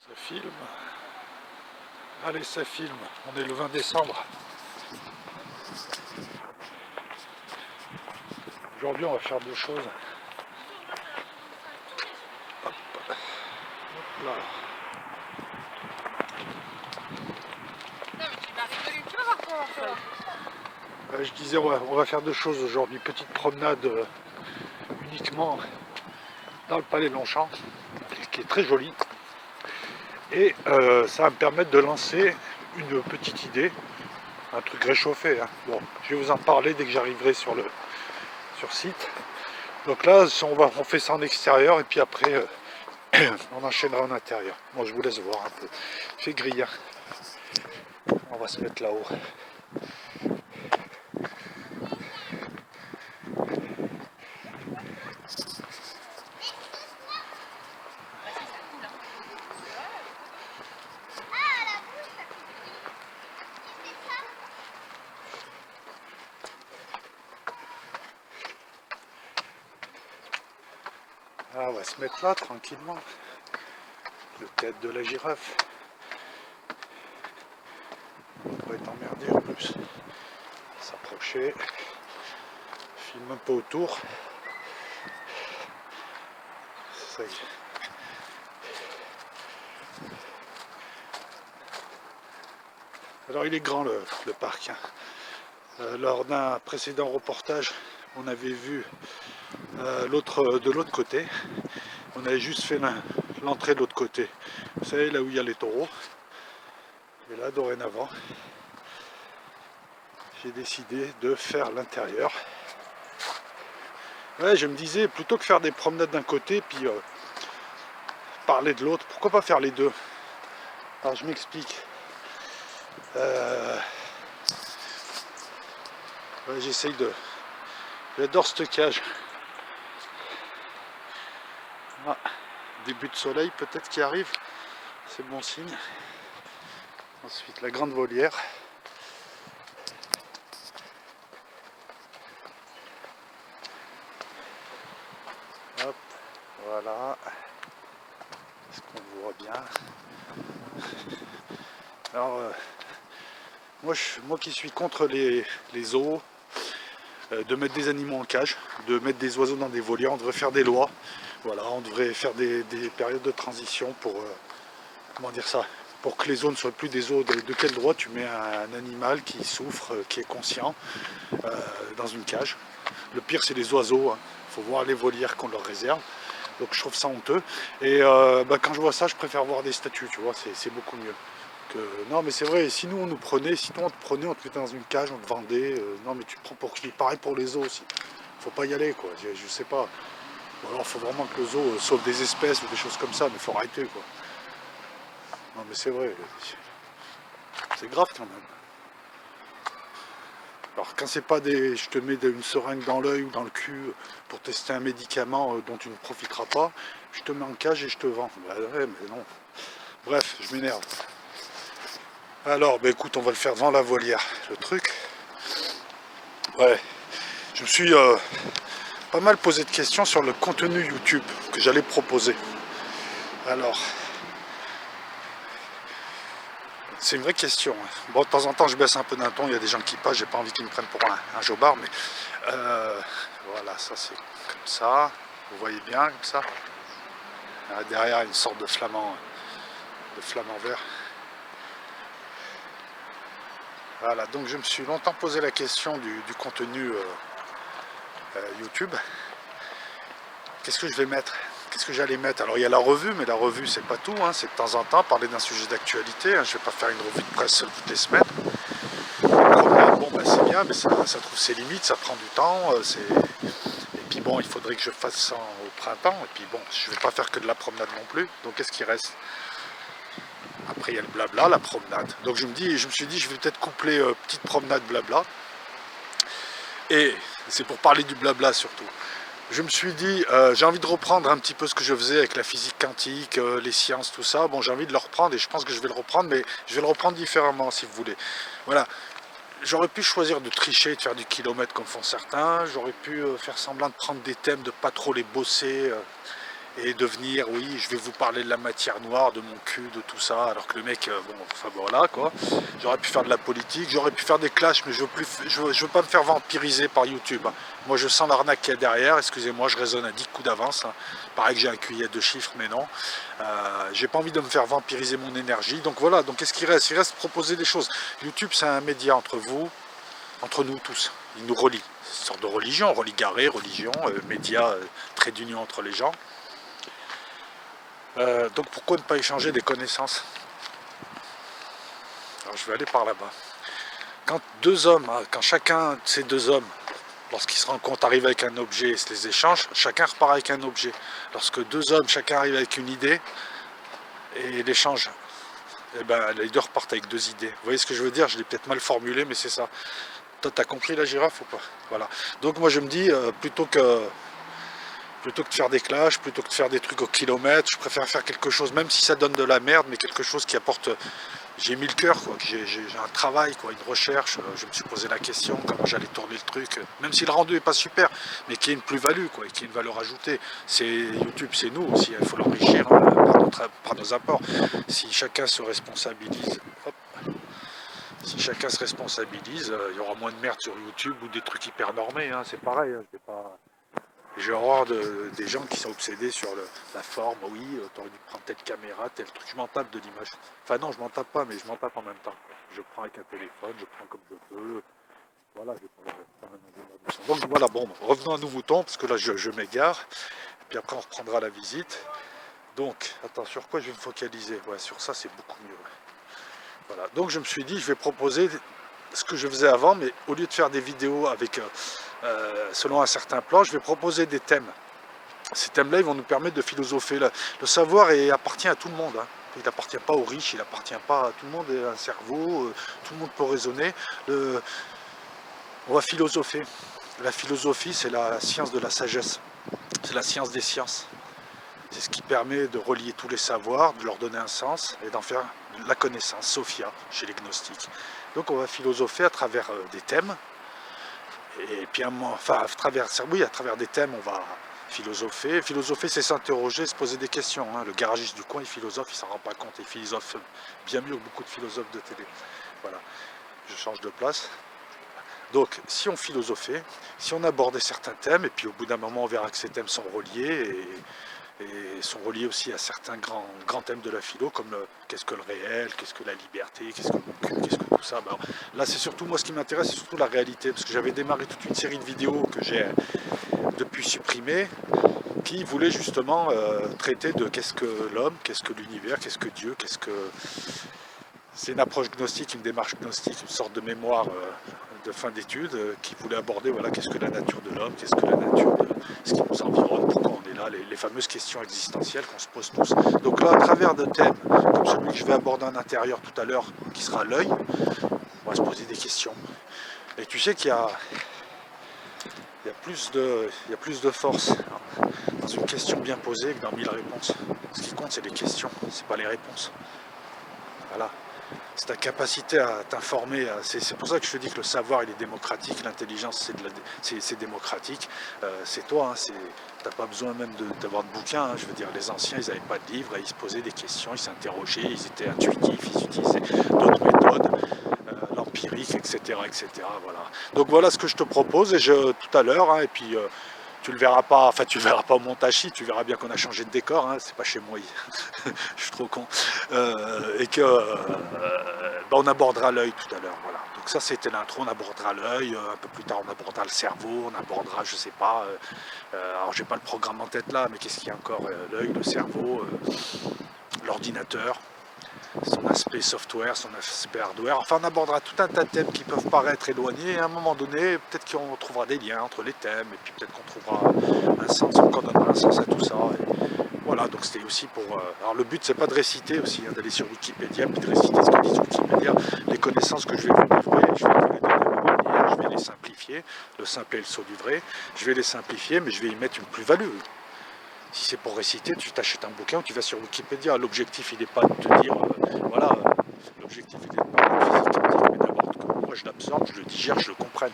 Ça filme. Allez, ça filme. On est le 20 décembre. Aujourd'hui, on va faire deux choses. Hop. Hop là. Non mais tu vas rigoler, tu vas voir comment on fait. Je disais, on va faire deux choses aujourd'hui. Petite promenade uniquement dans le palais Longchamp, qui est très joli. Et ça va me permettre de lancer une petite idée, un truc réchauffé. Hein. Bon, je vais vous en parler dès que j'arriverai sur site. Donc là, on fait ça en extérieur et puis après, on enchaînera en intérieur. Bon, je vous laisse voir un peu. Il fait gris. Hein. On va se mettre là-haut. Ah, on va se mettre là tranquillement. Le tête de la girafe. On va être emmerdé en plus. S'approcher. Filme un peu autour. Ça y est. Alors il est grand le parc. Hein. Lors d'un précédent reportage, on avait vu de l'autre côté. On avait juste fait l'entrée de l'autre côté. Vous savez, là où il y a les taureaux. Et là, dorénavant, j'ai décidé de faire l'intérieur. Ouais, je me disais, plutôt que faire des promenades d'un côté, puis parler de l'autre, pourquoi pas faire les deux? Alors je m'explique. Ouais, j'essaye de... J'adore cette cage. Ah, début de soleil peut-être qui arrive, c'est bon signe. Ensuite la grande volière. Hop, voilà. Est-ce qu'on voit bien? Alors, moi qui suis contre les zoos, de mettre des animaux en cage, de mettre des oiseaux dans des volières, on devrait faire des lois. Voilà, on devrait faire des périodes de transition pour, comment dire ça, pour que les zones ne soient plus des zoos. De quel droit tu mets un animal qui souffre, qui est conscient, dans une cage? Le pire, c'est les oiseaux. Hein. Faut voir les volières qu'on leur réserve. Donc je trouve ça honteux. Et quand je vois ça, je préfère voir des statues, tu vois, c'est beaucoup mieux. Non mais c'est vrai, si nous on nous prenait, si toi on te prenait, on te mettait dans une cage, on te vendait, non mais tu te prends pour qui? Pareil pour les zoos aussi. Faut pas y aller quoi, je sais pas. Ou alors faut vraiment que le zoo sauve des espèces ou des choses comme ça, mais faut arrêter quoi. Non mais c'est vrai, c'est grave quand même. Alors quand c'est pas des... je te mets une seringue dans l'œil ou dans le cul pour tester un médicament dont tu ne profiteras pas, je te mets en cage et je te vends. Bah ouais mais non. Bref, je m'énerve. Alors, bah écoute, on va le faire devant la volière, le truc. Ouais, je me suis pas mal posé de questions sur le contenu YouTube que j'allais proposer. Alors, c'est une vraie question. Hein. Bon, de temps en temps, je baisse un peu d'un ton, il y a des gens qui passent, j'ai pas envie qu'ils me prennent pour un jobard, mais voilà, ça c'est comme ça. Vous voyez bien, comme ça. Derrière, une sorte de flamand vert. Voilà, donc je me suis longtemps posé la question du contenu YouTube. Qu'est-ce que je vais mettre? Qu'est-ce que j'allais mettre? Alors il y a la revue, mais la revue c'est pas tout, hein, c'est de temps en temps parler d'un sujet d'actualité. Hein, je vais pas faire une revue de presse toutes les semaines. Bon bah c'est bien, mais ça trouve ses limites, ça prend du temps. Et puis bon, il faudrait que je fasse ça au printemps. Et puis bon, je vais pas faire que de la promenade non plus. Donc qu'est-ce qui reste? Après il y a le blabla, la promenade. Donc je me suis dit, je vais peut-être coupler petite promenade blabla. Et c'est pour parler du blabla surtout. Je me suis dit, j'ai envie de reprendre un petit peu ce que je faisais avec la physique quantique, les sciences, tout ça. Bon, j'ai envie de le reprendre et je pense que je vais le reprendre, mais je vais le reprendre différemment si vous voulez. Voilà. J'aurais pu choisir de tricher, de faire du kilomètre comme font certains. J'aurais pu faire semblant de prendre des thèmes, de pas trop les bosser. et de venir, oui, je vais vous parler de la matière noire, de mon cul, de tout ça, alors que le mec, bon, enfin voilà quoi. J'aurais pu faire de la politique, j'aurais pu faire des clashs, mais je veux pas me faire vampiriser par YouTube. Moi je sens l'arnaque qu'il y a derrière, excusez-moi, je raisonne à 10 coups d'avance. Pareil que j'ai un QI de chiffres, mais non. J'ai pas envie de me faire vampiriser mon énergie, donc voilà, donc qu'est-ce qu'il reste? Il reste proposer des choses. YouTube c'est un média entre vous, entre nous tous, il nous relie. C'est une sorte de religion, religaré, religion, média, trait d'union entre les gens. Donc pourquoi ne pas échanger des connaissances? Alors je vais aller par là-bas. Quand deux hommes, quand chacun de ces deux hommes, lorsqu'ils se rencontrent, arrivent avec un objet et se les échangent, chacun repart avec un objet. Lorsque deux hommes, chacun arrive avec une idée et l'échange, eh ben, les deux repartent avec deux idées. Vous voyez ce que je veux dire? Je l'ai peut-être mal formulé, mais c'est ça. Toi, t'as compris la girafe ou pas? Voilà. Donc moi je me dis, plutôt que de faire des clashs, plutôt que de faire des trucs au kilomètre, je préfère faire quelque chose, même si ça donne de la merde, mais quelque chose qui apporte... J'ai mis le cœur, quoi, j'ai un travail, quoi, une recherche, je me suis posé la question, comment j'allais tourner le truc, même si le rendu n'est pas super, mais qui est une plus-value, quoi, et qui est une valeur ajoutée. C'est YouTube, c'est nous aussi, il faut l'enrichir par nos apports. Si chacun se responsabilise, hop, si chacun se responsabilise, il y aura moins de merde sur YouTube ou des trucs hyper normés, hein, c'est pareil, hein, je vais pas... J'ai horreur des gens qui sont obsédés sur la forme, oui, t'aurais dû prendre telle caméra, tel truc, je m'en tape de l'image. Enfin non, je m'en tape pas, mais je m'en tape en même temps. Je prends avec un téléphone, je prends comme je peux, voilà, je vais pas même. Donc voilà, bon, revenons à nos moutons, parce que là je m'égare, et puis après on reprendra la visite. Donc, attends, sur quoi je vais me focaliser? Ouais, sur ça c'est beaucoup mieux. Ouais. Voilà, donc je me suis dit, je vais proposer ce que je faisais avant, mais au lieu de faire des vidéos avec... selon un certain plan, je vais proposer des thèmes. Ces thèmes-là, ils vont nous permettre de philosopher. Le savoir appartient à tout le monde. Hein. Il n'appartient pas aux riches, il n'appartient pas à tout le monde. Il a un cerveau, tout le monde peut raisonner. On va philosopher. La philosophie, c'est la science de la sagesse. C'est la science des sciences. C'est ce qui permet de relier tous les savoirs, de leur donner un sens et d'en faire la connaissance, Sophia, chez les gnostiques. Donc on va philosopher à travers des thèmes. Et puis, enfin, à travers des thèmes, on va philosopher. Philosopher, c'est s'interroger, se poser des questions. Hein. Le garagiste du coin, il philosophe, il s'en rend pas compte. Il philosophe bien mieux que beaucoup de philosophes de télé. Voilà, je change de place. Donc, si on philosophait, si on abordait certains thèmes, et puis au bout d'un moment, on verra que ces thèmes sont reliés, et sont reliés aussi à certains grands thèmes de la philo, comme qu'est-ce que le réel, qu'est-ce que la liberté, qu'est-ce que mon cul, qu'est-ce que tout ça. Ben, là, c'est surtout, moi, ce qui m'intéresse, c'est surtout la réalité, parce que j'avais démarré toute une série de vidéos que j'ai depuis supprimées, qui voulaient justement traiter de qu'est-ce que l'homme, qu'est-ce que l'univers, qu'est-ce que Dieu, qu'est-ce que... C'est une approche gnostique, une démarche gnostique, une sorte de mémoire de fin d'études qui voulait aborder voilà, qu'est-ce que la nature de l'homme, qu'est-ce que la nature de ce qui nous environne, pourquoi on est là, les fameuses questions existentielles qu'on se pose tous. Donc là, à travers de thèmes comme celui que je vais aborder en intérieur tout à l'heure, qui sera l'œil, on va se poser des questions. Et tu sais qu'il y a plus de force dans une question bien posée que dans 1000 réponses. Ce qui compte, c'est les questions, c'est pas les réponses. Voilà. C'est ta capacité à t'informer. C'est pour ça que je te dis que le savoir il est démocratique, l'intelligence c'est démocratique. C'est toi, hein, t'as pas besoin même d'avoir de bouquins. Hein, je veux dire, les anciens ils n'avaient pas de livres, ils se posaient des questions, ils s'interrogeaient, ils étaient intuitifs, ils utilisaient d'autres méthodes, l'empirique, etc., etc. Voilà. Donc voilà ce que je te propose et tout à l'heure, hein, et puis tu le verras pas, enfin tu le verras pas au montage, si, tu verras bien qu'on a changé de décor, hein, c'est pas chez moi, je suis trop con, et que on abordera l'œil tout à l'heure, voilà. Donc ça c'était l'intro, on abordera l'œil, un peu plus tard on abordera le cerveau, on abordera, je sais pas, alors j'ai pas le programme en tête là, mais qu'est-ce qu'il y a encore, l'œil, le cerveau, l'ordinateur, son aspect software, son aspect hardware, enfin on abordera tout un tas de thèmes qui peuvent paraître éloignés, et à un moment donné, peut-être qu'on trouvera des liens entre les thèmes, et puis peut-être qu'on trouvera un sens, qu'on donnera un sens à tout ça, et voilà, donc c'était aussi pour... alors le but c'est pas de réciter aussi, hein, d'aller sur Wikipédia, puis de réciter ce que dit Wikipédia, les connaissances que je vais vous livrer, je vais vous les donner de ma manière, je vais les simplifier, le simple et le saut du vrai, je vais les simplifier, mais je vais y mettre une plus-value. Si c'est pour réciter, tu t'achètes un bouquin ou tu vas sur Wikipédia. L'objectif, il n'est pas de te dire, voilà, l'objectif, il n'est pas de physique quantique, mais d'abord que moi je l'absorbe, je le digère, je le comprenne.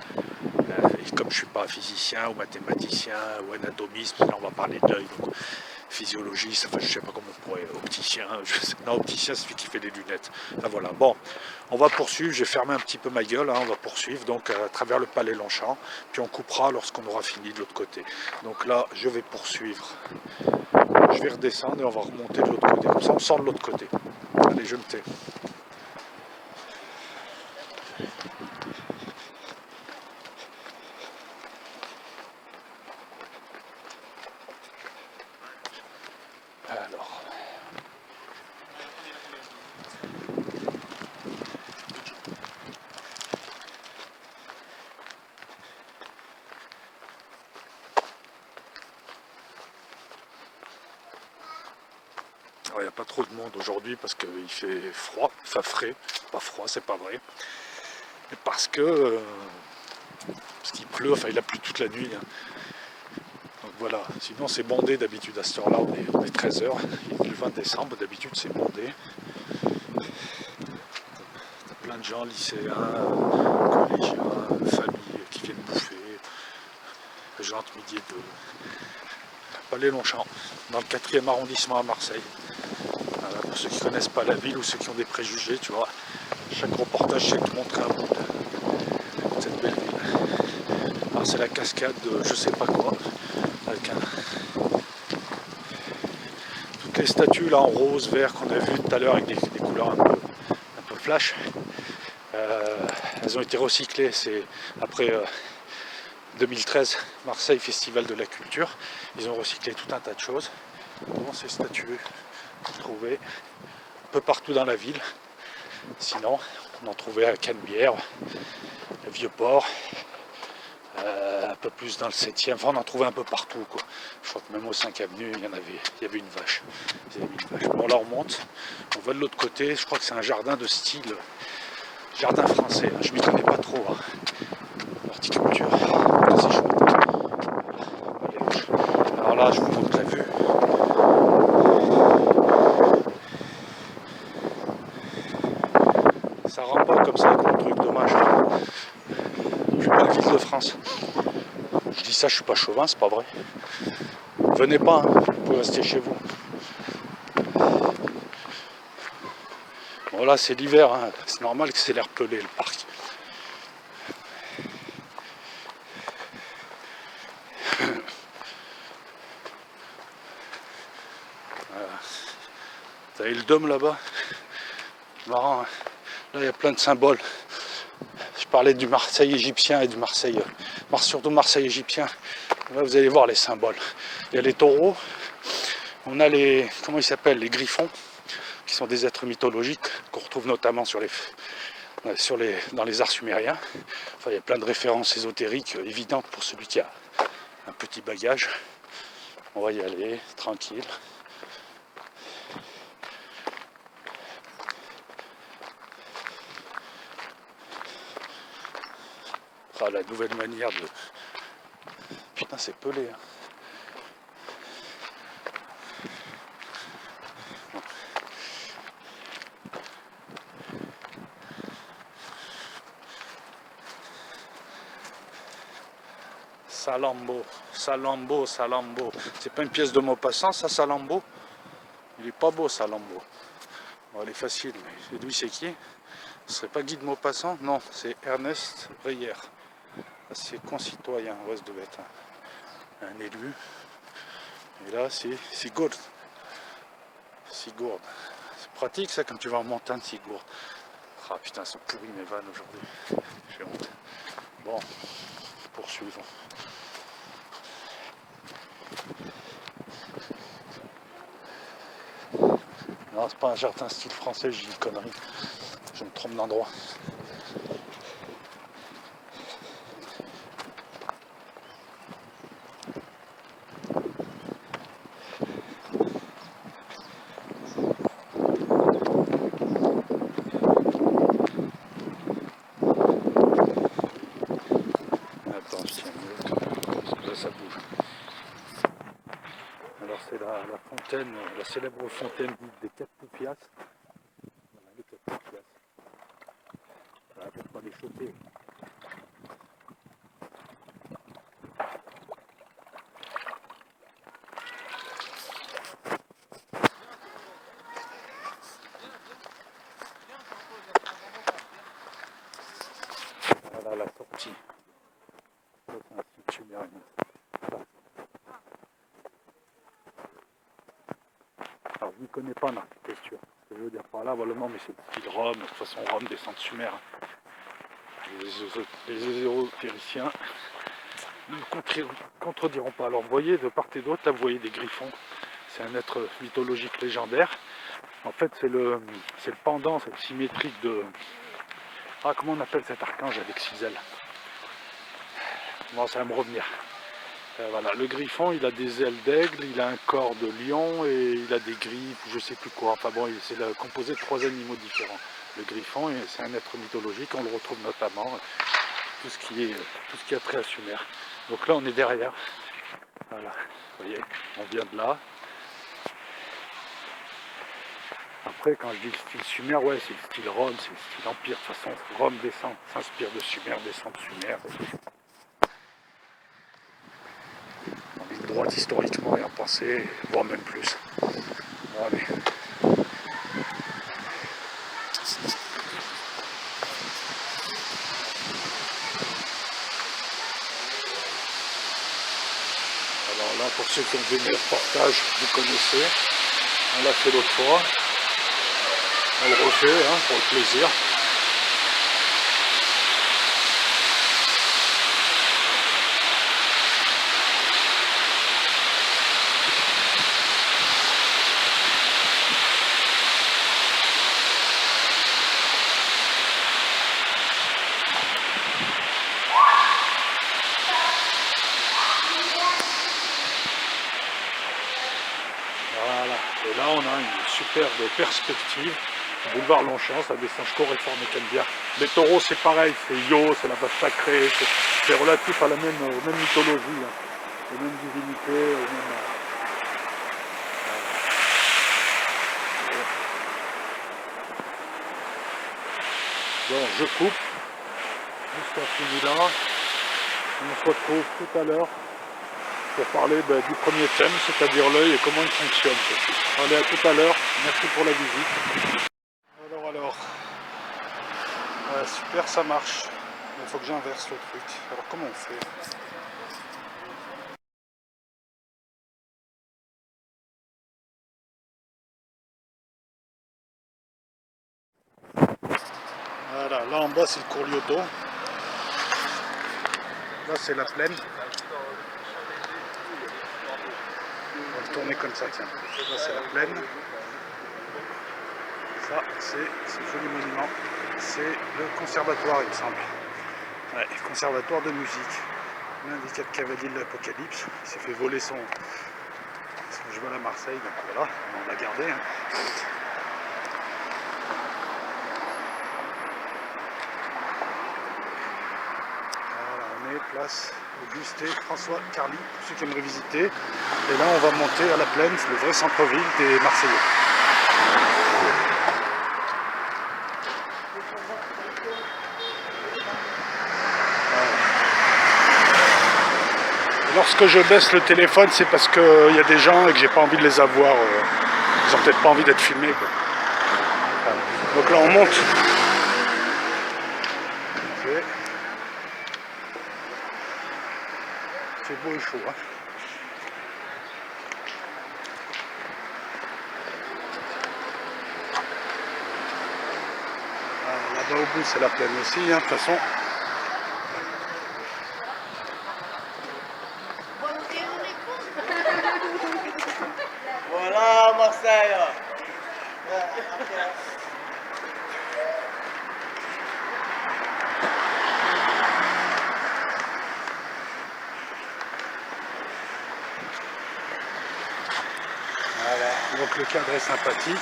Et comme je ne suis pas physicien ou mathématicien ou anatomiste, là on va parler de l'œil. physiologiste, enfin je sais pas comment on pourrait, opticien, non opticien c'est celui qui fait les lunettes. Enfin voilà, bon, on va poursuivre, j'ai fermé un petit peu ma gueule, hein, on va poursuivre donc à travers le palais Longchamp, puis on coupera lorsqu'on aura fini de l'autre côté. Donc là je vais poursuivre, je vais redescendre et on va remonter de l'autre côté, comme ça on sort de l'autre côté. Allez, je me tais. Alors. Il n'y a pas trop de monde aujourd'hui parce qu'il fait froid, enfin frais, pas froid, c'est pas vrai. Et parce qu'il pleut, enfin il a plu toute la nuit. Hein. Donc voilà, sinon c'est bondé d'habitude à cette heure-là, on est 13h, il est le 20 décembre, d'habitude c'est bondé. T'as plein de gens, lycéens, collégiens, familles qui viennent bouffer, les gens entre midi et deux. Palais Longchamp, dans le 4e arrondissement à Marseille. Voilà, pour ceux qui ne connaissent pas la ville ou ceux qui ont des préjugés, tu vois, chaque reportage c'est de montrer un bout de cette belle ville. Alors c'est la cascade de je sais pas quoi, avec toutes les statues là en rose, vert qu'on a vu tout à l'heure avec des couleurs un peu flash. Elles ont été recyclées, c'est après 2013, Marseille Festival de la Culture. Ils ont recyclé tout un tas de choses. Dans ces statues trouvées un peu partout dans la ville. Sinon, on en trouvait à Canebière, le Vieux-Port, un peu plus dans le 7e. Enfin, on en trouvait un peu partout, quoi. Je crois que même au 5 avenue, il y avait une vache. Bon, là, on monte. On va de l'autre côté. Je crois que c'est un jardin de style jardin français. Je m'y connais pas trop. Hein. L'horticulture, c'est chouette. Alors là, je vous montre la vue. Ça rend pas comme ça, comme truc, dommage. Plus belle ville de France. Je dis ça, je suis pas chauvin, c'est pas vrai. Venez pas, hein, vous pouvez rester chez vous. Bon là c'est l'hiver, hein. C'est normal que c'est l'air pelé le parc. Voilà. Vous avez le dôme là-bas, marrant, hein. Là il y a plein de symboles. Je parlais du Marseille égyptien et du Marseille, surtout Marseille égyptien. Là vous allez voir les symboles. Il y a les taureaux, on a les, comment ils s'appellent, les griffons, qui sont des êtres mythologiques qu'on retrouve notamment dans les arts sumériens. Enfin, il y a plein de références ésotériques évidentes pour celui qui a un petit bagage. On va y aller, tranquille. Ah, la nouvelle manière de... Putain, c'est pelé. Hein. Salambo, Salambo, Salambo. C'est pas une pièce de Maupassant, ça, Salambo? Il est pas beau, Salambo. Bon, elle est facile, mais lui, c'est qui? Ce serait pas Guy de Maupassant? Non, c'est Ernest Reyer. C'est concitoyen, ouais, ça devait être un élu. Et là, c'est Sigourde. Sigourde. C'est pratique, ça, quand tu vas en montagne, Sigourde. Ah putain, elles sont pourries mes vannes aujourd'hui. J'ai honte. Bon, poursuivons. Non, c'est pas un jardin style français, j'ai une connerie. Je me trompe d'endroit. Attends, je tiens mieux. Là, ça bouge. Alors c'est la fontaine, la célèbre fontaine dite des 4 Poupias. Voilà, les 4 Poupias. Voilà, pour pas les choper. connais rien. Alors je ne connais pas en architecture. Ce que je veux dire par là, voilà, non, mais c'est le style Rome. De toute façon, Rome descend de Sumer. Les ésotériciens ne contrediront pas. Alors vous voyez, de part et d'autre, là vous voyez des griffons. C'est un être mythologique légendaire. En fait, c'est le pendant, c'est symétrique de... Ah, comment on appelle cet archange avec 6 ailes? Bon, ça va me revenir. Voilà, le griffon, il a des ailes d'aigle, il a un corps de lion et il a des griffes, je sais plus quoi. Enfin bon, c'est composé de 3 animaux différents. Le griffon, c'est un être mythologique, on le retrouve notamment tout ce qui a trait à Sumer. Donc là, on est derrière. Voilà, vous voyez, on vient de là. Après, quand je dis le style Sumer, ouais, c'est le style Rome, c'est le style Empire. De toute façon, Rome descend, s'inspire de Sumer, descend de Sumer. En ligne droite, historiquement et en pensée, voire même plus. Allez. Alors là, pour ceux qui ont vu mes reportages, vous connaissez. On l'a fait l'autre fois. On le refait hein, pour le plaisir. Voilà. Et là, on a une superbe perspective. Boulevard Longchamp, ça descend jusqu'au réforme Canebière. Les taureaux, c'est pareil, c'est Io, c'est la vache sacrée, c'est relatif à la même, aux mêmes mythologies, hein, aux mêmes divinités, aux mêmes... Bon, je coupe, jusqu'à fini là. On se retrouve tout à l'heure pour parler du premier thème, c'est-à-dire l'œil et comment il fonctionne. Allez, à tout à l'heure, merci pour la visite. Alors, super, ça marche. Il faut que j'inverse le truc. Alors comment on fait? Voilà, là en bas c'est le cours Lyoto. Là c'est la plaine. On va le tourner comme ça, tiens. Là c'est la plaine. Ça c'est ce joli monument. C'est le conservatoire il me semble. Ouais, conservatoire de musique. L'indicat de cavalier de l'Apocalypse. Il s'est fait voler son... Je vais à Marseille, donc voilà, on l'a gardé. Hein. Voilà, on est place Auguste et François Carly, pour ceux qui aimeraient visiter. Et là, on va monter à la plaine, le vrai centre-ville des Marseillais. Lorsque je baisse le téléphone, c'est parce qu'il y a des gens et que j'ai pas envie de les avoir. Ils ont peut-être pas envie d'être filmés. Quoi. Donc là, on monte. C'est beau et chaud. Hein. Là-bas au bout, c'est la plaine aussi, hein, de toute façon. Voilà Marseille. Voilà, donc le cadre est sympathique.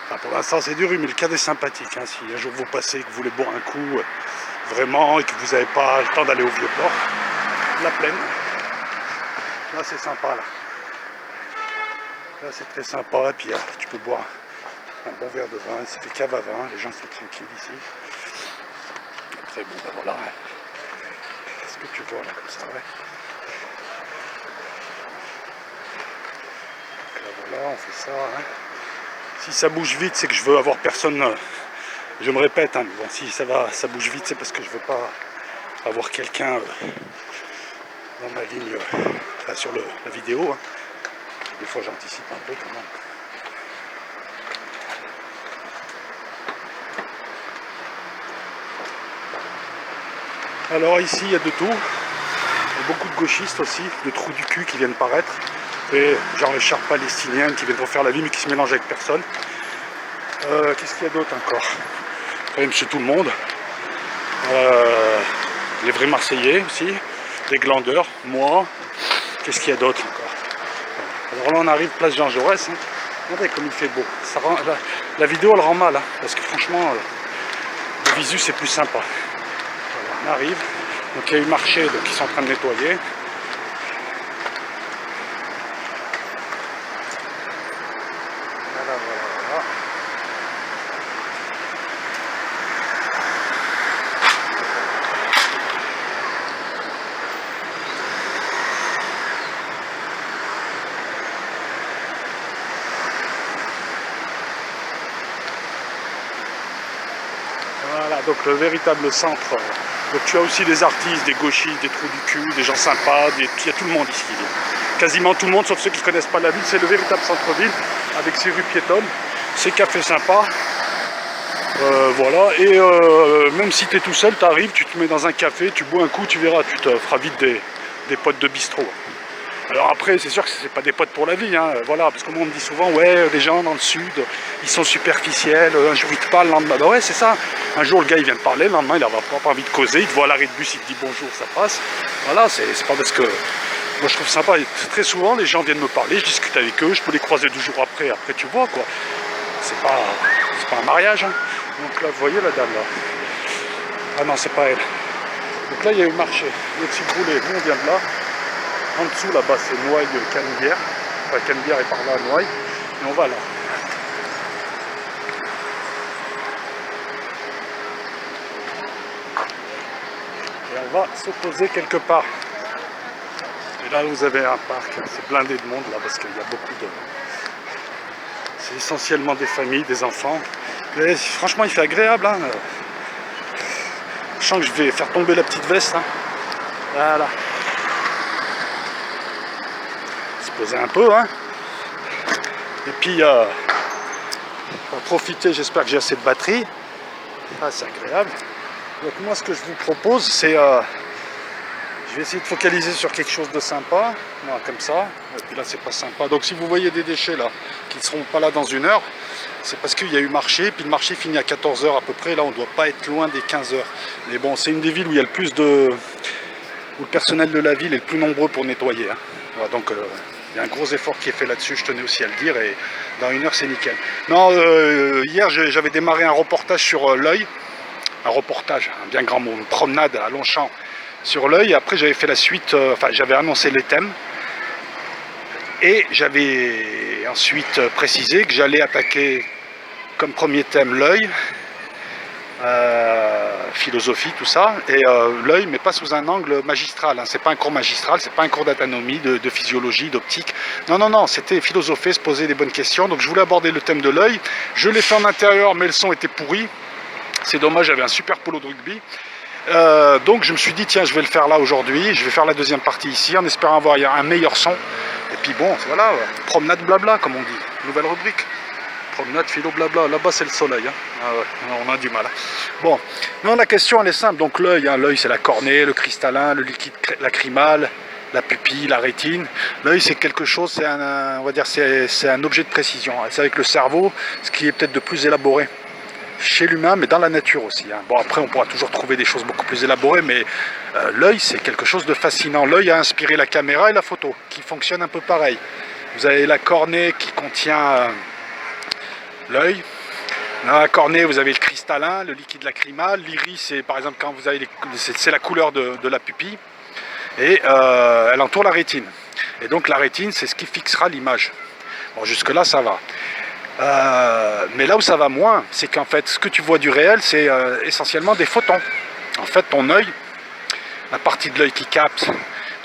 Enfin, pour l'instant c'est dur, mais le cadre est sympathique. Hein. Si un jour vous passez, que vous voulez boire un coup, vraiment, et que vous n'avez pas le temps d'aller au Vieux-Port, la plaine. Là c'est sympa là. Là c'est très sympa, et puis tu peux boire un bon verre de vin, c'est fait cave à vin, les gens sont tranquilles ici. Après bon ben voilà. Ce que tu vois là comme ça, ouais. Donc là voilà, on fait ça. Hein. Si ça bouge vite, c'est que je veux avoir personne Je me répète, hein, bon, si ça va, ça bouge vite, c'est parce que je veux pas avoir quelqu'un dans ma ligne sur la vidéo. Hein. Des fois j'anticipe un peu quand même. Alors ici il y a de tout. Il y a beaucoup de gauchistes aussi, de trous du cul qui viennent paraître. Et genre les chars palestiniens qui viennent refaire la vie mais qui se mélangent avec personne. Qu'est-ce qu'il y a d'autre encore? Quand même chez tout le monde. Les vrais Marseillais aussi. Les glandeurs, moi. Qu'est-ce qu'il y a d'autre encore? Alors là on arrive place Jean Jaurès. Hein. Regardez comme il fait beau. Ça rend, la vidéo elle rend mal. Hein, parce que franchement, le visu c'est plus sympa. Voilà, on arrive. Donc il y a eu le marché donc, ils sont en train de nettoyer. Voilà. Voilà, donc le véritable centre. Donc tu as aussi des artistes, des gauchistes, des trous du cul, des gens sympas, il y a tout le monde ici. Quasiment tout le monde, sauf ceux qui ne connaissent pas la ville. C'est le véritable centre-ville, avec ses rues piétonnes, ses cafés sympas. Voilà, et même si tu es tout seul, tu arrives, tu te mets dans un café, tu bois un coup, tu verras, tu te feras vite des potes de bistrot. Alors après, c'est sûr que c'est pas des potes pour la vie, hein, voilà, parce que moi on me dit souvent, ouais, les gens dans le sud, ils sont superficiels, un jour ils te parlent, le lendemain, bah ouais, c'est ça. Un jour le gars il vient te parler, le lendemain il n'a pas envie de causer, il te voit à l'arrêt de bus, il te dit bonjour, ça passe. Voilà, c'est pas parce que... Moi je trouve sympa, et très souvent les gens viennent me parler, je discute avec eux, je peux les croiser 2 jours après tu vois quoi. C'est pas un mariage, hein. Donc là, vous voyez la dame là. Ah non, c'est pas elle. Donc là, il y a eu le marché. Le petit brûlé, nous on vient de là. En dessous, là-bas, c'est Noailles-Canebière. Enfin, Canebière est par là à Noailles. Et on va là. Et on va se poser quelque part. Et là, vous avez un parc. C'est blindé de monde là, parce qu'il y a beaucoup de... C'est essentiellement des familles, des enfants. Mais franchement, il fait agréable. Hein. Je sens que je vais faire tomber la petite veste. Hein. Voilà. Se poser un peu. Hein. Et puis, on va profiter. J'espère que j'ai assez de batterie. Ah, c'est agréable. Donc moi, ce que je vous propose, c'est... je vais essayer de focaliser sur quelque chose de sympa. Voilà, comme ça. Et puis là, c'est pas sympa. Donc si vous voyez des déchets là, qui ne seront pas là dans 1 heure, c'est parce qu'il y a eu marché, puis le marché finit à 14 h à peu près, là on ne doit pas être loin des 15 h. Mais bon, c'est une des villes où il y a le plus de... où le personnel de la ville est le plus nombreux pour nettoyer. Hein. Voilà, donc il y a un gros effort qui est fait là-dessus, je tenais aussi à le dire, et dans 1 heure c'est nickel. Non, hier j'avais démarré un reportage sur l'Oeil, un reportage, un bien grand mot, une promenade à Longchamp sur l'Oeil, après j'avais fait la suite, enfin j'avais annoncé les thèmes, et j'avais ensuite précisé que j'allais attaquer comme premier thème l'œil, philosophie, tout ça, et l'œil, mais pas sous un angle magistral, hein. C'est pas un cours magistral, c'est pas un cours d'anatomie, de physiologie, d'optique, non, c'était philosopher, se poser des bonnes questions, donc je voulais aborder le thème de l'œil, je l'ai fait en intérieur, mais le son était pourri, c'est dommage, j'avais un super polo de rugby. Donc je me suis dit tiens je vais le faire là aujourd'hui, je vais faire la deuxième partie ici en espérant avoir un meilleur son. Et puis bon voilà, promenade blabla comme on dit, nouvelle rubrique. Promenade philo blabla, là-bas c'est le soleil. Hein. Ah ouais, on a du mal. Bon, non la question elle est simple, donc l'œil, hein, l'œil c'est la cornée, le cristallin, le liquide lacrymal, la pupille, la rétine. L'œil c'est quelque chose, c'est on va dire c'est un objet de précision. C'est avec le cerveau, ce qui est peut-être de plus élaboré chez l'humain, mais dans la nature aussi. Hein. Bon, après, on pourra toujours trouver des choses beaucoup plus élaborées, mais l'œil, c'est quelque chose de fascinant. L'œil a inspiré la caméra et la photo, qui fonctionnent un peu pareil. Vous avez la cornée qui contient l'œil. Dans la cornée, vous avez le cristallin, le liquide lacrymal. L'iris, c'est par exemple quand vous avez c'est la couleur de la pupille. Et elle entoure la rétine. Et donc la rétine, c'est ce qui fixera l'image. Bon, jusque-là, ça va. Mais là où ça va moins, c'est qu'en fait, ce que tu vois du réel, c'est essentiellement des photons. En fait, ton œil, la partie de l'œil qui capte,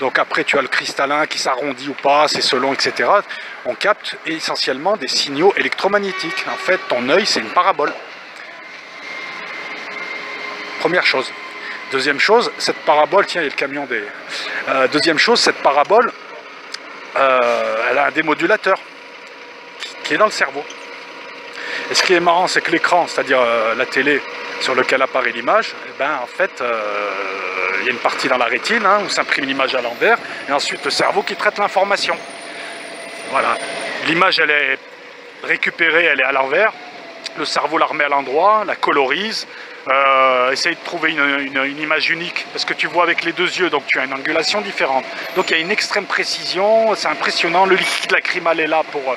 donc après tu as le cristallin qui s'arrondit ou pas, c'est selon, etc. On capte essentiellement des signaux électromagnétiques. En fait, ton œil, c'est une parabole. Première chose. Deuxième chose, cette parabole, tiens, il y a le camion des... deuxième chose, cette parabole, elle a un démodulateur qui est dans le cerveau. Et ce qui est marrant, c'est que l'écran, c'est-à-dire la télé sur lequel apparaît l'image, eh ben, en fait, il y a une partie dans la rétine hein, où s'imprime l'image à l'envers, et ensuite le cerveau qui traite l'information. Voilà. L'image, elle est récupérée, elle est à l'envers. Le cerveau la remet à l'endroit, la colorise, essaye de trouver une image unique, parce que tu vois avec les deux yeux, donc tu as une angulation différente. Donc il y a une extrême précision, c'est impressionnant. Le liquide lacrymal est là pour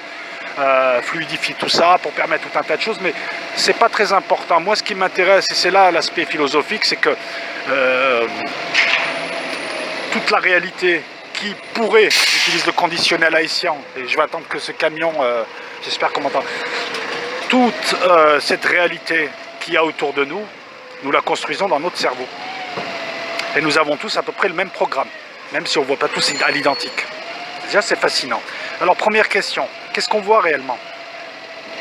fluidifier tout ça, pour permettre tout un tas de choses, mais c'est pas très important. Moi, ce qui m'intéresse, et c'est là l'aspect philosophique, c'est que toute la réalité qui pourrait, j'utilise le conditionnel haïtien, et je vais attendre que ce camion, j'espère qu'on m'entend, toute cette réalité qu'il y a autour de nous, nous la construisons dans notre cerveau. Et nous avons tous à peu près le même programme, même si on ne voit pas tous à l'identique. Déjà, c'est fascinant. Alors, première question, qu'est-ce qu'on voit réellement?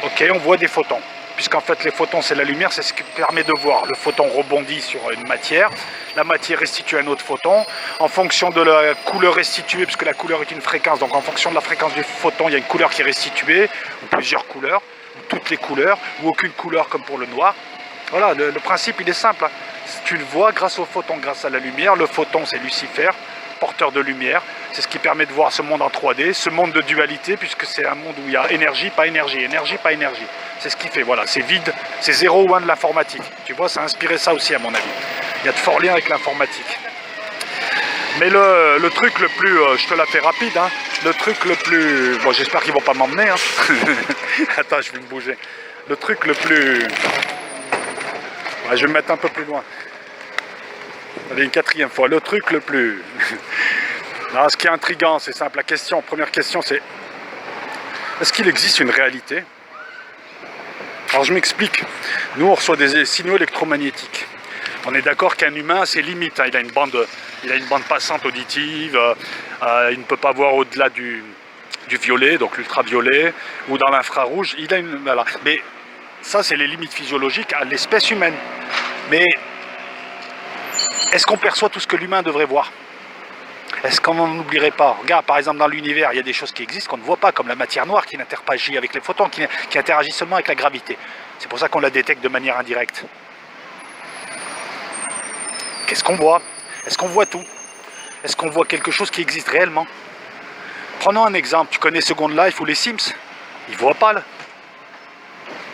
Ok, on voit des photons. Puisqu'en fait, les photons, c'est la lumière, c'est ce qui permet de voir. Le photon rebondit sur une matière, la matière restitue un autre photon. En fonction de la couleur restituée, puisque la couleur est une fréquence, donc en fonction de la fréquence du photon, il y a une couleur qui est restituée, ou plusieurs couleurs, ou toutes les couleurs, ou aucune couleur comme pour le noir. Voilà, le principe, il est simple. Hein. Tu le vois grâce au photon, grâce à la lumière. Le photon, c'est Lucifer, porteur de lumière. C'est ce qui permet de voir ce monde en 3D, ce monde de dualité, puisque c'est un monde où il y a énergie, pas énergie, énergie, pas énergie. C'est ce qui fait, voilà, c'est vide, c'est 0 ou 1 de l'informatique. Tu vois, ça a inspiré ça aussi, à mon avis. Il y a de forts liens avec l'informatique. Mais le truc le plus, je te la fais rapide, hein, le truc le plus... Bon, j'espère qu'ils vont pas m'emmener. Hein. Attends, je vais me bouger. Le truc le plus... Ouais, je vais me mettre un peu plus loin. Allez, une quatrième fois. Le truc le plus... Non, ce qui est intriguant, c'est simple. La question, première question, c'est... Est-ce qu'il existe une réalité? Alors je m'explique. Nous, on reçoit des signaux électromagnétiques. On est d'accord qu'un humain a ses limites. Hein. Il a une bande passante auditive. Il ne peut pas voir au-delà du violet, donc l'ultraviolet, ou dans l'infrarouge. Il a une... Voilà. Mais ça, c'est les limites physiologiques à l'espèce humaine. Mais est-ce qu'on perçoit tout ce que l'humain devrait voir? Est-ce qu'on n'en oublierait pas? Regarde, par exemple, dans l'univers, il y a des choses qui existent qu'on ne voit pas, comme la matière noire qui n'interagit avec les photons, qui interagit seulement avec la gravité. C'est pour ça qu'on la détecte de manière indirecte. Qu'est-ce qu'on voit? Est-ce qu'on voit tout? Est-ce qu'on voit quelque chose qui existe réellement? Prenons un exemple. Tu connais Second Life ou les Sims? Ils ne voient pas, là.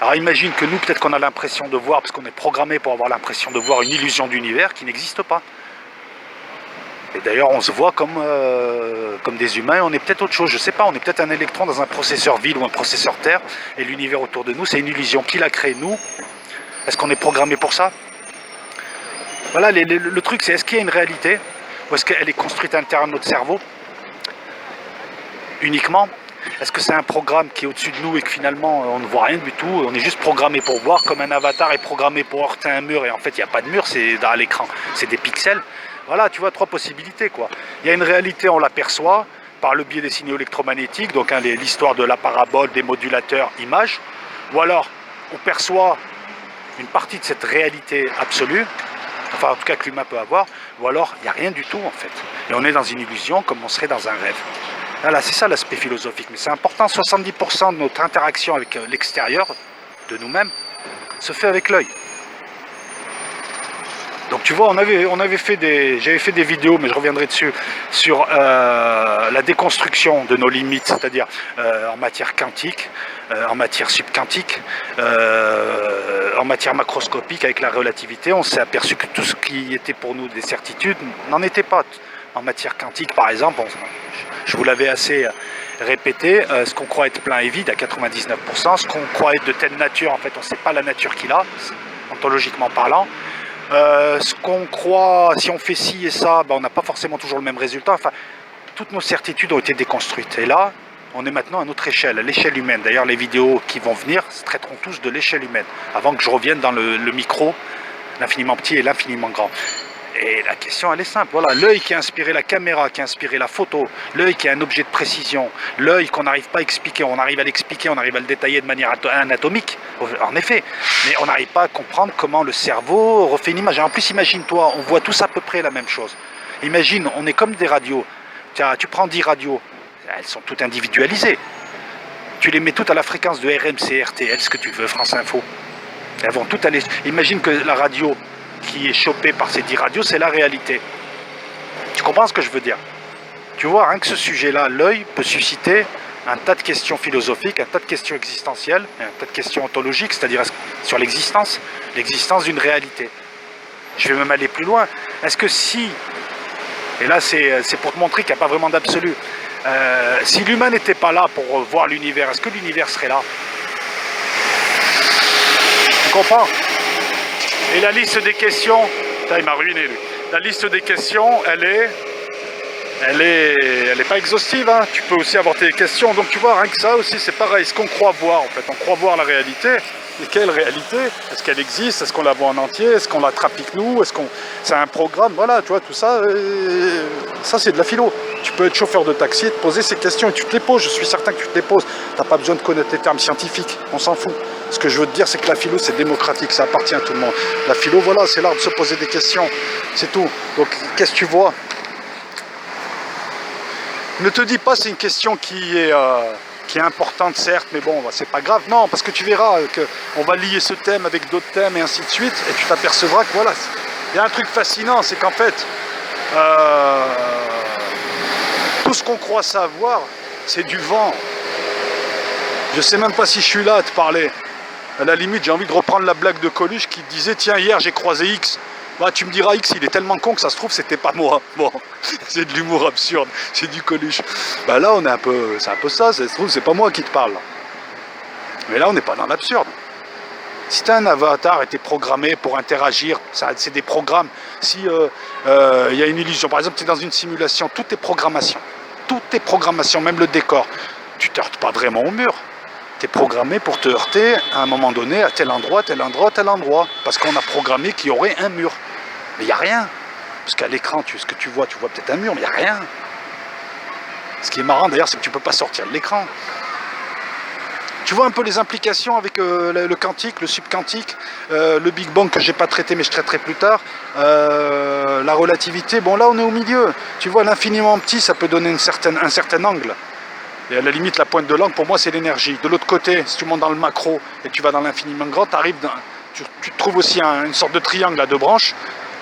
Alors imagine que nous, peut-être qu'on a l'impression de voir, parce qu'on est programmé pour avoir l'impression de voir une illusion d'univers qui n'existe pas. Et d'ailleurs, on se voit comme des humains, on est peut-être autre chose, je ne sais pas, on est peut-être un électron dans un processeur vide ou un processeur Terre, et l'univers autour de nous, c'est une illusion. Qui l'a créé? Nous? Est-ce qu'on est programmé pour ça? Voilà, le truc, c'est est-ce qu'il y a une réalité? Ou est-ce qu'elle est construite à l'intérieur de notre cerveau? Uniquement? Est-ce que c'est un programme qui est au-dessus de nous et que finalement, on ne voit rien du tout? On est juste programmé pour voir, comme un avatar est programmé pour heurter un mur, et en fait, il n'y a pas de mur, c'est à l'écran, c'est des pixels. Voilà, tu vois, 3 possibilités, quoi. Il y a une réalité, on l'aperçoit par le biais des signaux électromagnétiques, donc hein, l'histoire de la parabole, des modulateurs, images, ou alors on perçoit une partie de cette réalité absolue, enfin en tout cas que l'humain peut avoir, ou alors il n'y a rien du tout en fait. Et on est dans une illusion comme on serait dans un rêve. Voilà, c'est ça l'aspect philosophique, mais c'est important, 70% de notre interaction avec l'extérieur, de nous-mêmes, se fait avec l'œil. Donc tu vois, j'avais fait des vidéos, mais je reviendrai dessus, sur la déconstruction de nos limites, c'est-à-dire en matière quantique, en matière subquantique, en matière macroscopique avec la relativité. On s'est aperçu que tout ce qui était pour nous des certitudes n'en était pas. En matière quantique, par exemple, je vous l'avais assez répété, ce qu'on croit être plein est vide à 99%, ce qu'on croit être de telle nature, en fait, on ne sait pas la nature qu'il a, ontologiquement parlant. Ce qu'on croit, si on fait ci et ça, ben on n'a pas forcément toujours le même résultat. Enfin, toutes nos certitudes ont été déconstruites. Et là, on est maintenant à notre échelle, à l'échelle humaine. D'ailleurs, les vidéos qui vont venir traiteront tous de l'échelle humaine, avant que je revienne dans le micro, l'infiniment petit et l'infiniment grand. Et la question, elle est simple. Voilà, l'œil qui a inspiré la caméra, qui a inspiré la photo, l'œil qui est un objet de précision, l'œil qu'on n'arrive pas à expliquer, on arrive à l'expliquer, on arrive à le détailler de manière anatomique, en effet, mais on n'arrive pas à comprendre comment le cerveau refait une image. Et en plus, imagine-toi, on voit tous à peu près la même chose. Imagine, on est comme des radios. Tiens, tu prends 10 radios, elles sont toutes individualisées. Tu les mets toutes à la fréquence de RMC, RTL, ce que tu veux, France Info. Elles vont toutes aller... Imagine que la radio qui est chopée par ces 10 radios, c'est la réalité. Tu comprends ce que je veux dire? Tu vois, rien que ce sujet-là, l'œil peut susciter un tas de questions philosophiques, un tas de questions existentielles, un tas de questions ontologiques, c'est-à-dire sur l'existence d'une réalité. Je vais même aller plus loin. Est-ce que si... Et là, c'est pour te montrer qu'il n'y a pas vraiment d'absolu. Si l'humain n'était pas là pour voir l'univers, est-ce que l'univers serait là? Tu comprends? Et la liste des questions... Putain, il m'a ruiné, lui. La liste des questions, elle est pas exhaustive, hein. Tu peux aussi avoir tes questions. Donc tu vois, rien que ça aussi, c'est pareil. Ce qu'on croit voir, en fait, on croit voir la réalité. Et quelle réalité? Est-ce qu'elle existe? Est-ce qu'on la voit en entier? Est-ce qu'on la trafique nous? Est-ce qu'on... C'est un programme? Voilà, tu vois, tout ça, ça c'est de la philo. Tu peux être chauffeur de taxi et te poser ces questions et tu te les poses. Je suis certain que tu te les poses. Tu n'as pas besoin de connaître les termes scientifiques. On s'en fout. Ce que je veux te dire, c'est que la philo, c'est démocratique. Ça appartient à tout le monde. La philo, voilà, c'est l'art de se poser des questions. C'est tout. Donc, qu'est-ce que tu vois? Ne te dis pas c'est une question qui est importante certes, mais bon, c'est pas grave. Non, parce que tu verras qu'on va lier ce thème avec d'autres thèmes et ainsi de suite, et tu t'apercevras que voilà, il y a un truc fascinant, c'est qu'en fait, tout ce qu'on croit savoir, c'est du vent. Je sais même pas si je suis là à te parler. À la limite, j'ai envie de reprendre la blague de Coluche qui disait, tiens, hier j'ai croisé X. Bah, tu me diras, X, il est tellement con que ça se trouve, c'était pas moi. Bon, c'est de l'humour absurde, c'est du Coluche. Bah là, on est un peu, c'est un peu ça, ça se trouve, c'est pas moi qui te parle. Mais là, on n'est pas dans l'absurde. Si tu as un avatar et tu es programmé pour interagir, c'est des programmes. Si y a une illusion, par exemple, tu es dans une simulation, tout est programmation. Tout est programmation, même le décor. Tu te heurtes pas vraiment au mur. Tu es programmé pour te heurter à un moment donné à tel endroit, tel endroit, tel endroit. Parce qu'on a programmé qu'il y aurait un mur. Mais il n'y a rien. Parce qu'à l'écran, ce que tu vois peut-être un mur, mais il n'y a rien. Ce qui est marrant d'ailleurs, c'est que tu ne peux pas sortir de l'écran. Tu vois un peu les implications avec le quantique, le subquantique, le Big Bang que je n'ai pas traité mais je traiterai plus tard, la relativité. Bon là on est au milieu. Tu vois l'infiniment petit, ça peut donner un certain angle. Et à la limite, la pointe de l'angle, pour moi, c'est l'énergie. De l'autre côté, si tu montes dans le macro et tu vas dans l'infiniment grand, tu trouves aussi une sorte de triangle à deux branches,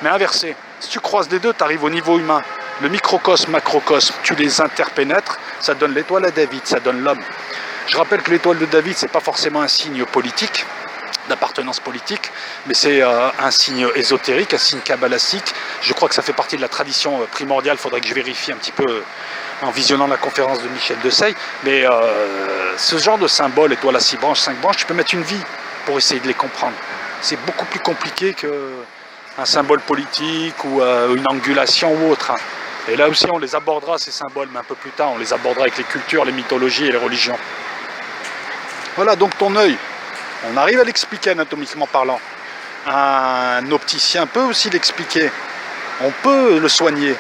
mais inversé. Si tu croises les deux, tu arrives au niveau humain. Le microcosme, macrocosme, tu les interpénètres, ça donne l'étoile à David, ça donne l'homme. Je rappelle que l'étoile de David, c'est pas forcément un signe politique, d'appartenance politique, mais c'est un signe ésotérique, un signe kabbalistique. Je crois que ça fait partie de la tradition primordiale, il faudrait que je vérifie un petit peu en visionnant la conférence de Michel Desailles, mais ce genre de symbole, étoile à 6 branches, 5 branches, tu peux mettre une vie pour essayer de les comprendre. C'est beaucoup plus compliqué qu'un symbole politique ou une angulation ou autre. Et là aussi, on les abordera, ces symboles, mais un peu plus tard, on les abordera avec les cultures, les mythologies et les religions. Voilà, donc ton œil, on arrive à l'expliquer anatomiquement parlant. Un opticien peut aussi l'expliquer. On peut le soigner.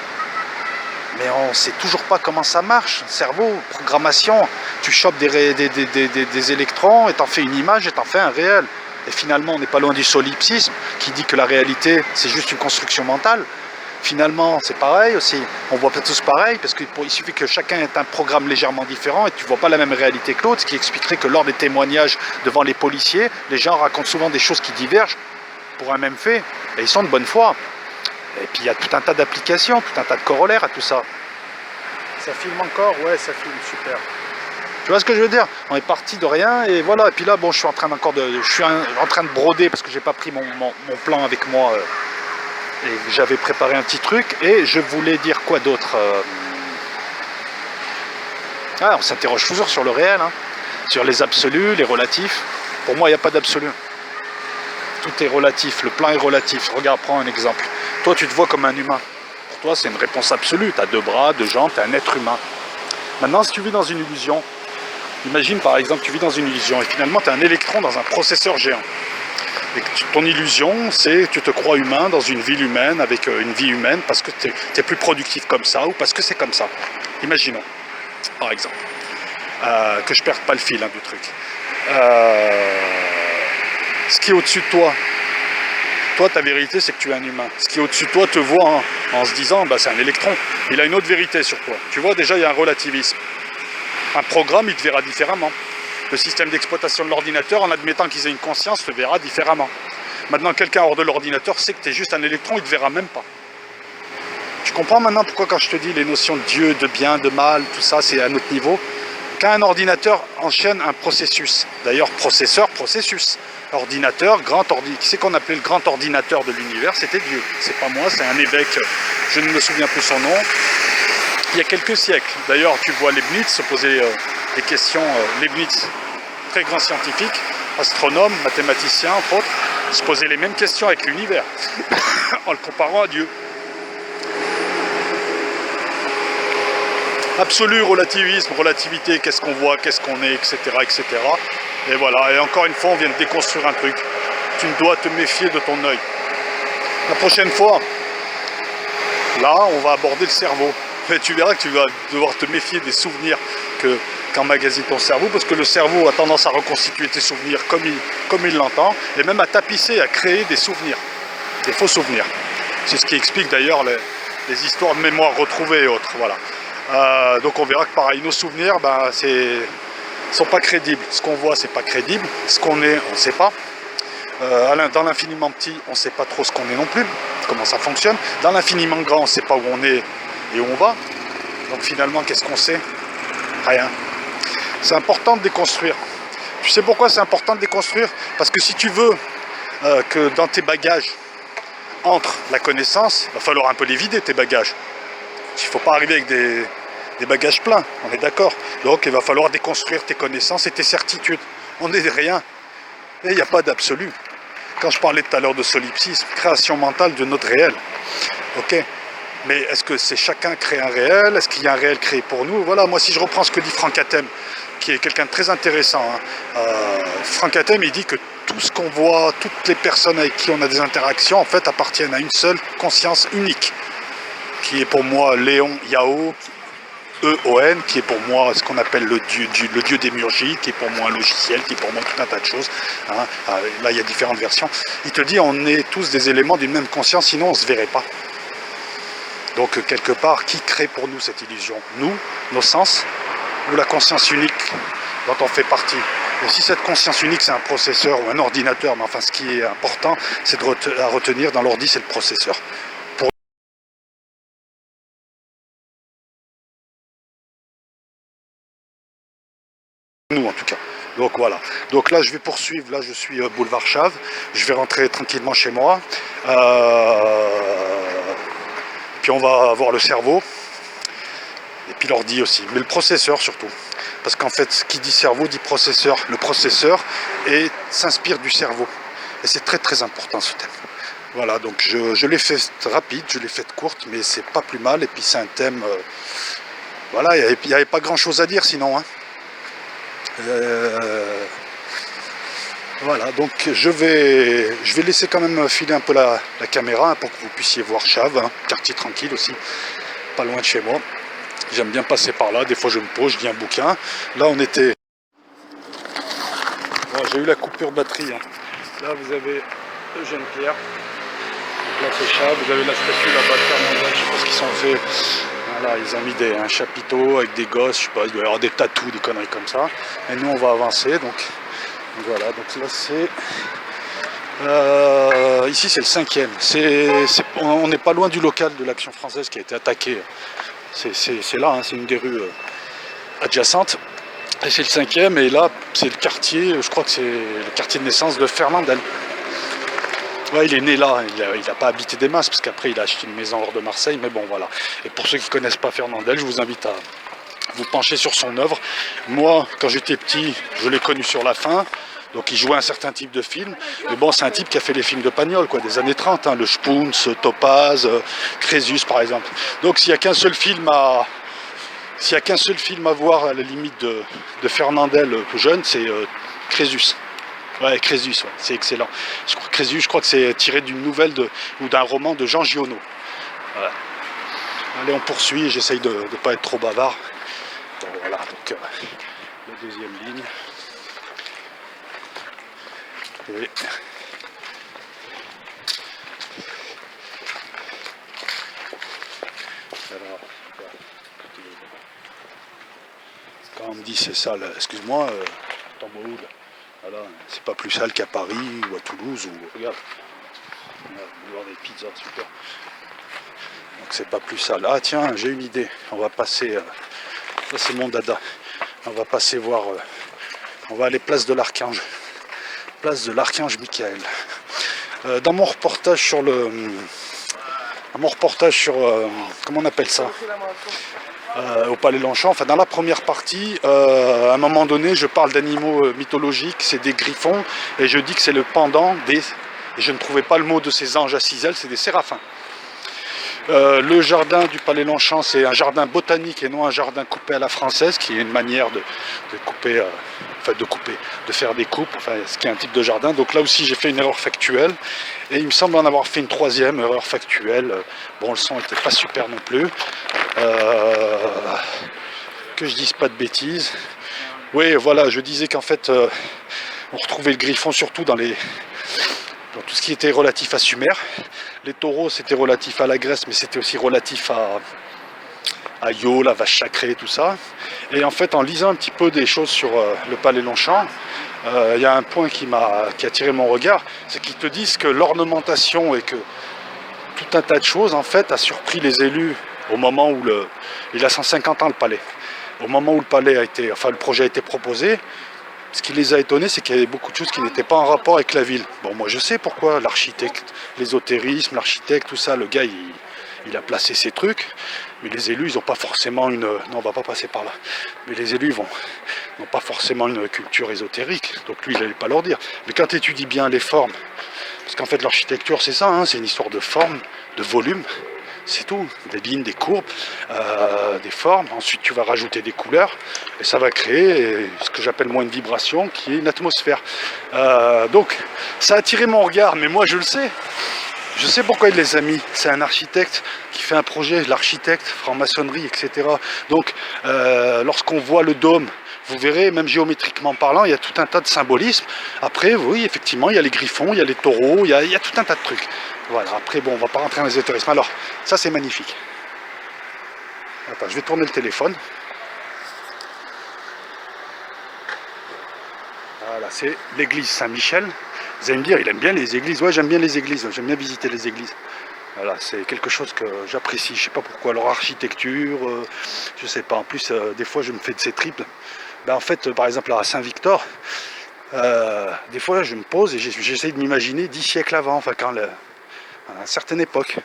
Mais on ne sait toujours pas comment ça marche. Cerveau, programmation, tu chopes des électrons et t'en fais une image et t'en fais un réel. Et finalement, on n'est pas loin du solipsisme qui dit que la réalité, c'est juste une construction mentale. Finalement, c'est pareil aussi. On voit pas tous pareil parce qu'il suffit que chacun ait un programme légèrement différent et tu ne vois pas la même réalité que l'autre, ce qui expliquerait que lors des témoignages devant les policiers, les gens racontent souvent des choses qui divergent pour un même fait et ils sont de bonne foi. Et puis il y a tout un tas d'applications, tout un tas de corollaires à tout ça. Ça filme encore? Ouais, ça filme, super. Tu vois ce que je veux dire? On est parti de rien et voilà. Et puis là, bon, je suis en train de broder parce que j'ai pas pris mon plan avec moi. Et j'avais préparé un petit truc et je voulais dire quoi d'autre? On s'interroge toujours sur le réel, hein, sur les absolus, les relatifs. Pour moi, il n'y a pas d'absolu. Tout est relatif, le plan est relatif. Regarde, prends un exemple. Toi, tu te vois comme un humain. Pour toi, c'est une réponse absolue. Tu as 2 bras, 2 jambes, tu es un être humain. Maintenant, si tu vis dans une illusion, imagine par exemple, tu vis dans une illusion et finalement, tu as un électron dans un processeur géant. Et ton illusion, c'est que tu te crois humain dans une ville humaine, avec une vie humaine, parce que tu es plus productif comme ça, ou parce que c'est comme ça. Imaginons, par exemple, que je ne perde pas le fil du truc. Ce qui est au-dessus de toi, ta vérité, c'est que tu es un humain. Ce qui est au-dessus de toi te voit en se disant, bah, c'est un électron. Il a une autre vérité sur toi. Tu vois, déjà, il y a un relativisme. Un programme, il te verra différemment. Le système d'exploitation de l'ordinateur, en admettant qu'ils aient une conscience, te verra différemment. Maintenant, quelqu'un hors de l'ordinateur sait que tu es juste un électron, il ne te verra même pas. Tu comprends maintenant pourquoi quand je te dis les notions de Dieu, de bien, de mal, tout ça, c'est à notre niveau. Quand un ordinateur enchaîne un processus, d'ailleurs processeur, processus, ordinateur, qui c'est qu'on appelait le grand ordinateur de l'univers, c'était Dieu. C'est pas moi, c'est un évêque, je ne me souviens plus son nom, il y a quelques siècles. D'ailleurs, tu vois Leibniz se poser des questions, Leibniz, très grand scientifique, astronome, mathématicien entre autres, se poser les mêmes questions avec l'univers, en le comparant à Dieu. Absolu, relativisme, relativité, qu'est-ce qu'on voit, qu'est-ce qu'on est, etc., etc. Et voilà, et encore une fois, on vient de déconstruire un truc. Tu dois te méfier de ton œil. La prochaine fois, là, on va aborder le cerveau. Mais tu verras que tu vas devoir te méfier des souvenirs qu'emmagasine ton cerveau, parce que le cerveau a tendance à reconstituer tes souvenirs comme il l'entend, et même à tapisser, à créer des souvenirs, des faux souvenirs. C'est ce qui explique d'ailleurs les histoires de mémoire retrouvées et autres. Voilà. Donc on verra que pareil, nos souvenirs, ben, sont pas crédibles. Ce qu'on voit, c'est pas crédible. Ce qu'on est, on ne sait pas. Dans l'infiniment petit, on ne sait pas trop ce qu'on est non plus, comment ça fonctionne. Dans l'infiniment grand, on ne sait pas où on est et où on va. Donc finalement, qu'est-ce qu'on sait? Rien. C'est important de déconstruire. Tu sais pourquoi c'est important de déconstruire? Parce que si tu veux que dans tes bagages entre la connaissance, il va falloir un peu les vider, tes bagages. Il ne faut pas arriver avec des bagages pleins, on est d'accord. Donc il va falloir déconstruire tes connaissances et tes certitudes. On n'est rien. Et il n'y a pas d'absolu. Quand je parlais tout à l'heure de solipsisme, création mentale de notre réel. Ok. Mais est-ce que c'est chacun crée un réel? Est-ce qu'il y a un réel créé pour nous? Voilà, moi si je reprends ce que dit Franck Hatem, qui est quelqu'un de très intéressant, Franck Hatem, il dit que tout ce qu'on voit, toutes les personnes avec qui on a des interactions, en fait, appartiennent à une seule conscience unique, qui est pour moi Léon Yao, E-O-N, qui est pour moi ce qu'on appelle le dieu démiurgique, qui est pour moi un logiciel, qui est pour moi tout un tas de choses. Hein. Là, il y a différentes versions. Il te dit on est tous des éléments d'une même conscience, sinon on ne se verrait pas. Donc, quelque part, qui crée pour nous cette illusion? Nous, nos sens, ou la conscience unique dont on fait partie? Et si cette conscience unique, c'est un processeur ou un ordinateur, mais enfin, ce qui est important, c'est à retenir dans l'ordi, c'est le processeur. Nous en tout cas. Donc voilà. Donc là je vais poursuivre, là je suis boulevard Chave, je vais rentrer tranquillement chez moi. Puis on va voir le cerveau. Et puis l'ordi aussi, mais le processeur surtout. Parce qu'en fait, qui dit cerveau dit processeur. Le processeur s'inspire du cerveau. Et c'est très très important ce thème. Voilà, donc je l'ai fait rapide, je l'ai fait courte, mais c'est pas plus mal. Et puis c'est un thème... voilà, il n'y avait pas grand chose à dire sinon. Hein. Voilà, donc je vais laisser quand même filer un peu la caméra hein, pour que vous puissiez voir Chave, hein, quartier tranquille aussi, pas loin de chez moi. J'aime bien passer par là, des fois je me pose, je lis un bouquin. Là on était... Bon, j'ai eu la coupure de batterie. Hein. Là vous avez Eugène Pierre, donc là c'est Chave, vous avez la statue là-bas de Fernandel, je sais pas ce qu'ils sont fait. Voilà, ils ont mis un chapiteau avec des gosses, je sais pas, il doit y avoir des tatous, des conneries comme ça. Et nous on va avancer, donc voilà, donc là c'est... ici c'est le 5e, on n'est pas loin du local de l'Action française qui a été attaqué. C'est là, hein, c'est une des rues adjacentes. Et c'est le 5e, et là c'est le quartier, je crois que c'est le quartier de naissance de Fernandel. Ouais, il est né là, il n'a pas habité des masses, parce qu'après il a acheté une maison hors de Marseille, mais bon voilà. Et pour ceux qui ne connaissent pas Fernandel, je vous invite à vous pencher sur son œuvre. Moi, quand j'étais petit, je l'ai connu sur la fin, donc il jouait un certain type de film, mais bon, c'est un type qui a fait les films de Pagnol, quoi, des années 30, hein, le Spoons, Topaz, Crésus par exemple. Donc s'il n'y a qu'un seul film à... voir à la limite de Fernandel jeune, c'est Crésus. Ouais, Crésus, ouais, c'est excellent. Crésus, je crois que c'est tiré d'une nouvelle ou d'un roman de Jean Giono. Voilà. Allez, on poursuit, j'essaye de ne pas être trop bavard. Bon, voilà, donc la deuxième ligne. Et... alors, quand on me dit c'est sale, excuse-moi, t'en vas où là? Voilà, c'est pas plus sale qu'à Paris ou à Toulouse ou regarde, on va voir des pizzas, super. Donc c'est pas plus sale. Ah tiens, j'ai une idée. On va passer, ça c'est mon dada. On va passer voir, on va aller place de l'Archange. Place de l'Archange Michael. Dans mon reportage sur comment on appelle ça, au Palais Longchamp, enfin dans la première partie, à un moment donné, je parle d'animaux mythologiques, c'est des griffons, et je dis que c'est le pendant des, et je ne trouvais pas le mot de ces anges à 6 ailes, c'est des séraphins. Le jardin du Palais Longchamp, c'est un jardin botanique et non un jardin coupé à la française, qui est une manière de couper, de faire des coupes, enfin, ce qui est un type de jardin. Donc là aussi, j'ai fait une erreur factuelle, et il me semble en avoir fait une troisième erreur factuelle. Bon, le son n'était pas super non plus. Que je dise pas de bêtises. Oui, voilà, je disais qu'en fait, on retrouvait le griffon surtout dans tout ce qui était relatif à Sumer. Les taureaux, c'était relatif à la Grèce, mais c'était aussi relatif à Io, la vache sacrée, tout ça. Et en fait, en lisant un petit peu des choses sur le Palais Longchamp, il y a un point qui a attiré mon regard, c'est qu'ils te disent que l'ornementation et que tout un tas de choses, en fait, a surpris les élus au moment où il a 150 ans le palais. Au moment où le projet a été proposé, ce qui les a étonnés, c'est qu'il y avait beaucoup de choses qui n'étaient pas en rapport avec la ville. Bon, moi je sais pourquoi, l'architecte, l'ésotérisme, l'architecte, tout ça, le gars, il a placé ses trucs, mais les élus, ils n'ont pas forcément une... Non, on va pas passer par là. Mais les élus, n'ont pas forcément une culture ésotérique, donc lui, il n'allait pas leur dire. Mais quand tu étudies bien les formes, parce qu'en fait, l'architecture, c'est ça, hein, c'est une histoire de forme, de volume, c'est tout, des lignes, des courbes, des formes, ensuite tu vas rajouter des couleurs, et ça va créer ce que j'appelle moi une vibration, qui est une atmosphère. Donc, ça a attiré mon regard, mais moi je le sais, je sais pourquoi il les a mis. C'est un architecte qui fait un projet, l'architecte, franc-maçonnerie, etc. Donc, lorsqu'on voit le dôme, vous verrez, même géométriquement parlant, il y a tout un tas de symbolismes. Après, oui, effectivement, il y a les griffons, il y a les taureaux, il y a tout un tas de trucs. Voilà, après, bon, on va pas rentrer dans les ésotérismes. Alors, ça, c'est magnifique. Attends, je vais tourner le téléphone. Voilà, c'est l'église Saint-Michel. Vous allez me dire, il aime bien les églises. Ouais, j'aime bien les églises, j'aime bien visiter les églises. Voilà, c'est quelque chose que j'apprécie. Je sais pas pourquoi, leur architecture, je sais pas. En plus, des fois, je me fais de ces triples. Ben, en fait, par exemple, à Saint-Victor, des fois, je me pose et j'essaye de m'imaginer 10 siècles avant, enfin, à une certaine époque.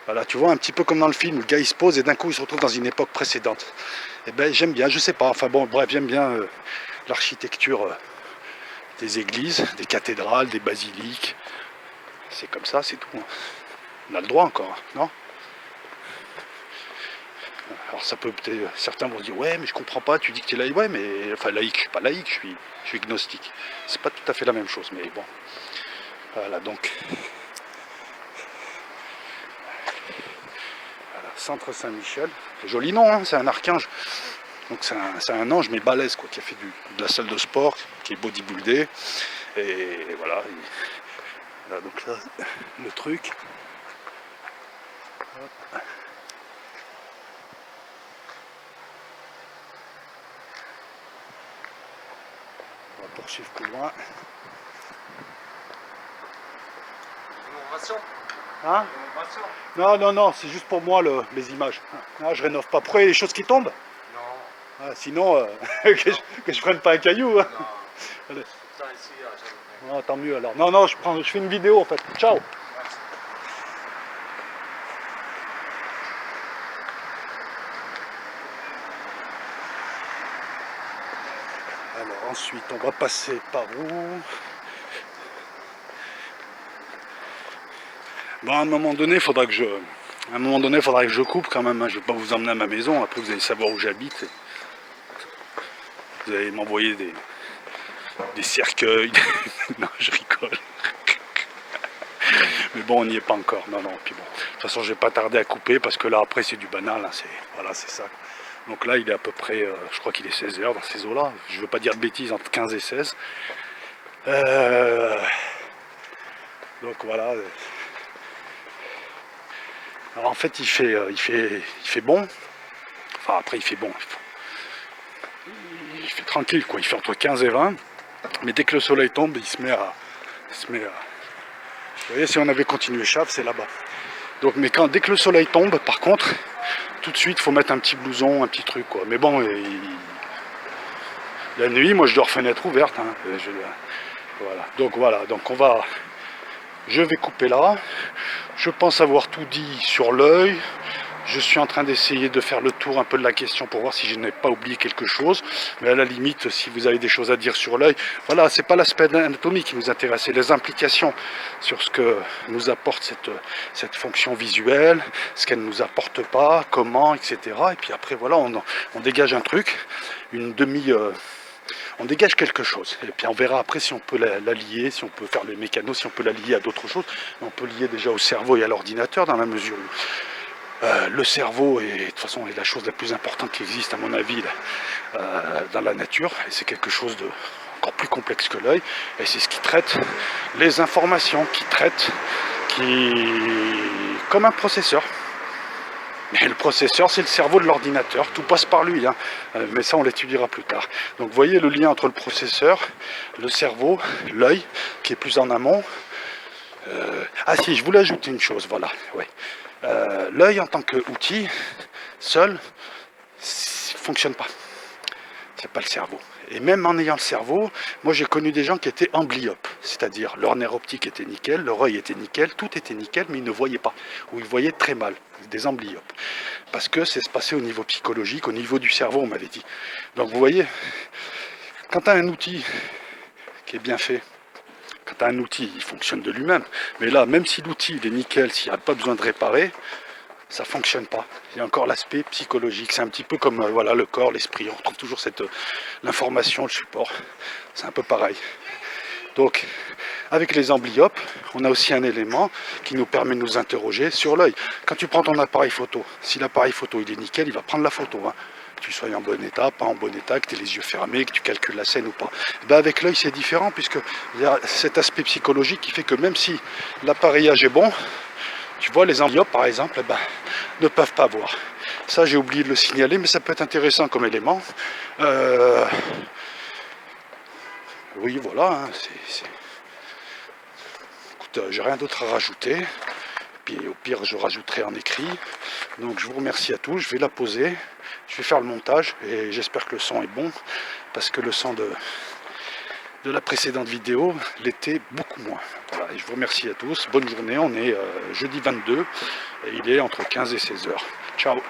Voilà, tu vois, un petit peu comme dans le film, le gars il se pose et d'un coup il se retrouve dans une époque précédente. Et ben j'aime bien, je sais pas, enfin bon, bref, j'aime bien l'architecture des églises, des cathédrales, des basiliques. C'est comme ça, c'est tout. Hein. On a le droit encore, non? Alors ça peut peut-être, certains vont se dire, ouais mais je comprends pas, tu dis que tu es laïque. Ouais mais, enfin laïque, je suis pas laïque, je suis gnostique. C'est pas tout à fait la même chose, mais bon. Voilà, donc... Centre Saint-Michel, joli nom, hein, c'est un archange. Donc c'est un ange mais balèze quoi, qui a fait de la salle de sport, qui est bodybuildé. Et voilà. Voilà, donc là, le truc. Hop. On va poursuivre plus loin. Hein? Non, non, non, c'est juste pour moi les images. Ah, je rénove pas. Pourquoi il y a des choses qui tombent? Non. Ah, sinon, que je prenne pas un caillou. Hein. Non. Ça ici, non, tant mieux alors. Non, non, je fais une vidéo en fait. Ciao. Alors ensuite, on va passer par où? Bon, à un moment donné, il faudra que je coupe quand même. Hein. Je ne vais pas vous emmener à ma maison. Après, vous allez savoir où j'habite. Vous allez m'envoyer des cercueils. Non, je rigole. Mais bon, on n'y est pas encore. Non, non. Puis bon, de toute façon, je vais pas tarder à couper parce que là, après, c'est du banal. Hein, voilà, c'est ça. Donc là, il est à peu près, je crois qu'il est 16 h dans ces eaux-là. Je ne veux pas dire de bêtises, entre 15 et 16. Donc voilà. Alors en fait, il fait bon. Enfin, après, il fait bon. Il fait tranquille, quoi. Il fait entre 15 et 20. Mais dès que le soleil tombe, il se met à... Vous voyez, si on avait continué Chave, c'est là-bas. Donc, mais dès que le soleil tombe, par contre, tout de suite, il faut mettre un petit blouson, un petit truc, quoi. Mais bon, la nuit, moi, je dors fenêtre ouverte. Hein. Voilà. Donc je vais couper là. Je pense avoir tout dit sur l'œil. Je suis en train d'essayer de faire le tour un peu de la question pour voir si je n'ai pas oublié quelque chose. Mais à la limite, si vous avez des choses à dire sur l'œil, voilà, c'est pas l'aspect anatomique qui nous intéresse, c'est les implications sur ce que nous apporte cette fonction visuelle, ce qu'elle ne nous apporte pas, comment, etc. Et puis après, voilà, on dégage un truc, on dégage quelque chose. Et puis on verra après si on peut la lier, si on peut faire le mécano, si on peut la lier à d'autres choses. On peut lier déjà au cerveau et à l'ordinateur dans la mesure où le cerveau est, de toute façon, est la chose la plus importante qui existe à mon avis dans la nature, et c'est quelque chose de encore plus complexe que l'œil, et c'est ce qui traite les informations, comme un processeur. Mais le processeur, c'est le cerveau de l'ordinateur, tout passe par lui, hein. Mais ça on l'étudiera plus tard. Donc vous voyez le lien entre le processeur, le cerveau, l'œil, qui est plus en amont. Ah si, je voulais ajouter une chose, voilà, ouais. L'œil en tant qu'outil, seul, ne fonctionne pas. C'est pas le cerveau. Et même en ayant le cerveau, moi j'ai connu des gens qui étaient amblyopes, c'est-à-dire leur nerf optique était nickel, leur œil était nickel, tout était nickel, mais ils ne voyaient pas, ou ils voyaient très mal, des amblyopes. Parce que c'est se passé au niveau psychologique, au niveau du cerveau, on m'avait dit. Donc vous voyez, quand tu as un outil qui est bien fait, quand tu as un outil, il fonctionne de lui-même. Mais là, même si l'outil est nickel, s'il n'y a pas besoin de réparer, ça ne fonctionne pas. Il y a encore l'aspect psychologique. C'est un petit peu comme voilà, le corps, l'esprit. On retrouve toujours l'information, le support. C'est un peu pareil. Donc, avec les amblyopes, on a aussi un élément qui nous permet de nous interroger sur l'œil. Quand tu prends ton appareil photo, si l'appareil photo il est nickel, il va prendre la photo. Hein. Que tu sois en bon état, pas en bon état, que tu aies les yeux fermés, que tu calcules la scène ou pas. Ben avec l'œil, c'est différent, puisqu'il y a cet aspect psychologique qui fait que même si l'appareillage est bon, tu vois, les amblyopes, par exemple, ne peuvent pas voir. Ça, j'ai oublié de le signaler, mais ça peut être intéressant comme élément. Oui, voilà. Hein, écoute, j'ai rien d'autre à rajouter. Puis au pire, je rajouterai en écrit. Donc, je vous remercie à tous. Je vais la poser. Je vais faire le montage et j'espère que le son est bon. Parce que le son de la précédente vidéo l'était beaucoup moins. Voilà, et je vous remercie à tous. Bonne journée. On est jeudi 22. Et il est entre 15 et 16 h. Ciao.